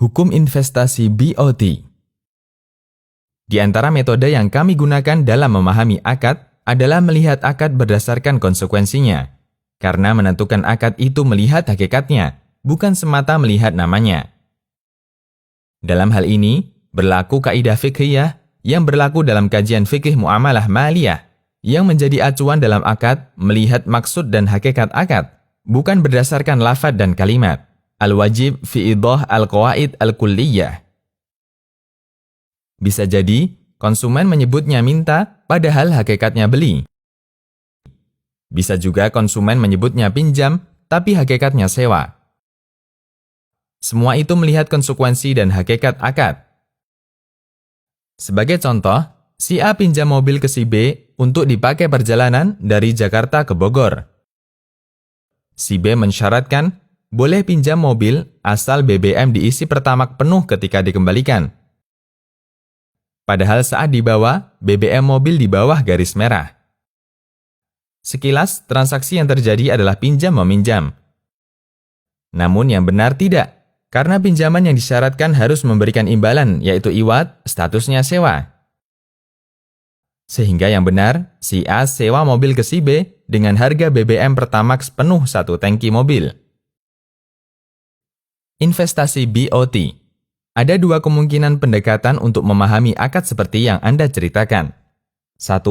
Hukum investasi BOT. Di antara metode yang kami gunakan dalam memahami akad adalah melihat akad berdasarkan konsekuensinya. Karena menentukan akad itu melihat hakikatnya, bukan semata melihat namanya. Dalam hal ini, berlaku kaidah fiqhiyah yang berlaku dalam kajian fikih muamalah maliyah, yang menjadi acuan dalam akad melihat maksud dan hakikat akad, bukan berdasarkan lafaz dan kalimat. Al-wajib fi idah al-qawaid al-kulliyah. Bisa jadi, konsumen menyebutnya minta, padahal hakikatnya beli. Bisa juga konsumen menyebutnya pinjam, tapi hakikatnya sewa. Semua itu melihat konsekuensi dan hakikat akad. Sebagai contoh, si A pinjam mobil ke si B untuk dipakai perjalanan dari Jakarta ke Bogor. Si B mensyaratkan, boleh pinjam mobil asal BBM diisi Pertamax penuh ketika dikembalikan. Padahal saat dibawa, BBM mobil di bawah garis merah. Sekilas, transaksi yang terjadi adalah pinjam-meminjam. Namun yang benar tidak, karena pinjaman yang disyaratkan harus memberikan imbalan, yaitu iwad, statusnya sewa. Sehingga yang benar, si A sewa mobil ke si B dengan harga BBM Pertamax penuh 1 tangki mobil. Investasi BOT. Ada 2 kemungkinan pendekatan untuk memahami akad seperti yang Anda ceritakan. 1.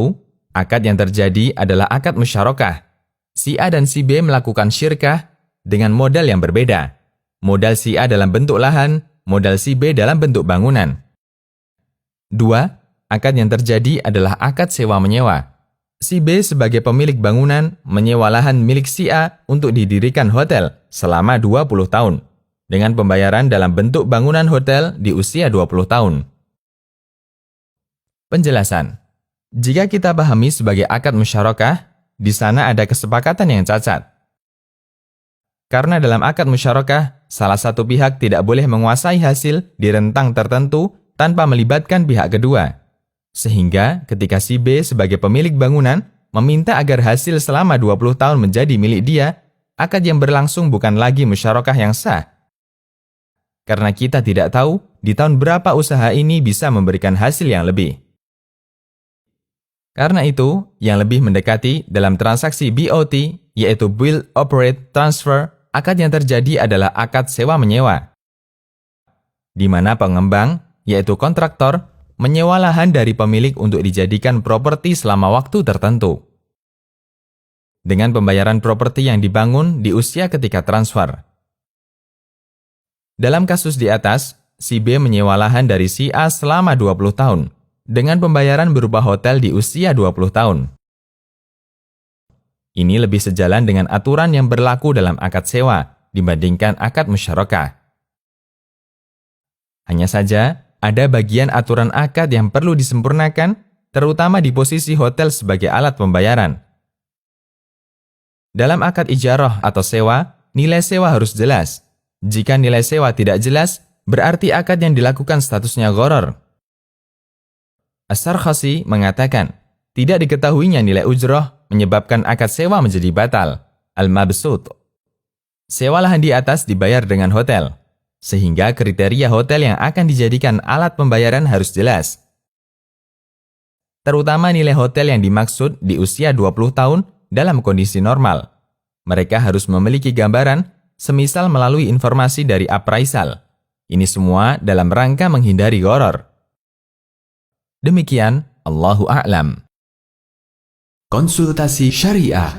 Akad yang terjadi adalah akad musyarakah. Si A dan si B melakukan syirkah dengan modal yang berbeda. Modal si A dalam bentuk lahan, modal si B dalam bentuk bangunan. 2. Akad yang terjadi adalah akad sewa-menyewa. Si B sebagai pemilik bangunan menyewa lahan milik si A untuk didirikan hotel selama 20 tahun. Dengan pembayaran dalam bentuk bangunan hotel di usia 20 tahun. Penjelasan. Jika kita pahami sebagai akad musyarakah, di sana ada kesepakatan yang cacat. Karena dalam akad musyarakah, salah satu pihak tidak boleh menguasai hasil di rentang tertentu tanpa melibatkan pihak kedua. Sehingga ketika si B sebagai pemilik bangunan meminta agar hasil selama 20 tahun menjadi milik dia, akad yang berlangsung bukan lagi musyarakah yang sah. Karena kita tidak tahu di tahun berapa usaha ini bisa memberikan hasil yang lebih. Karena itu, yang lebih mendekati dalam transaksi BOT, yaitu Build, Operate, Transfer, akad yang terjadi adalah akad sewa-menyewa. Di mana pengembang, yaitu kontraktor, menyewa lahan dari pemilik untuk dijadikan properti selama waktu tertentu. Dengan pembayaran properti yang dibangun di usia ketika transfer. Dalam kasus di atas, si B menyewa lahan dari si A selama 20 tahun, dengan pembayaran berupa hotel di usia 20 tahun. Ini lebih sejalan dengan aturan yang berlaku dalam akad sewa dibandingkan akad musyarakah. Hanya saja, ada bagian aturan akad yang perlu disempurnakan, terutama di posisi hotel sebagai alat pembayaran. Dalam akad ijarah atau sewa, nilai sewa harus jelas. Jika nilai sewa tidak jelas, berarti akad yang dilakukan statusnya gharar. As-Sarkhasi mengatakan, tidak diketahuinya nilai ujrah menyebabkan akad sewa menjadi batal. Al-Mabsut. Sewa lahan di atas dibayar dengan hotel, sehingga kriteria hotel yang akan dijadikan alat pembayaran harus jelas. Terutama nilai hotel yang dimaksud di usia 20 tahun dalam kondisi normal. Mereka harus memiliki gambaran, semisal melalui informasi dari appraisal. Ini semua dalam rangka menghindari gharar. Demikian, Allahu a'lam. Konsultasi Syariah.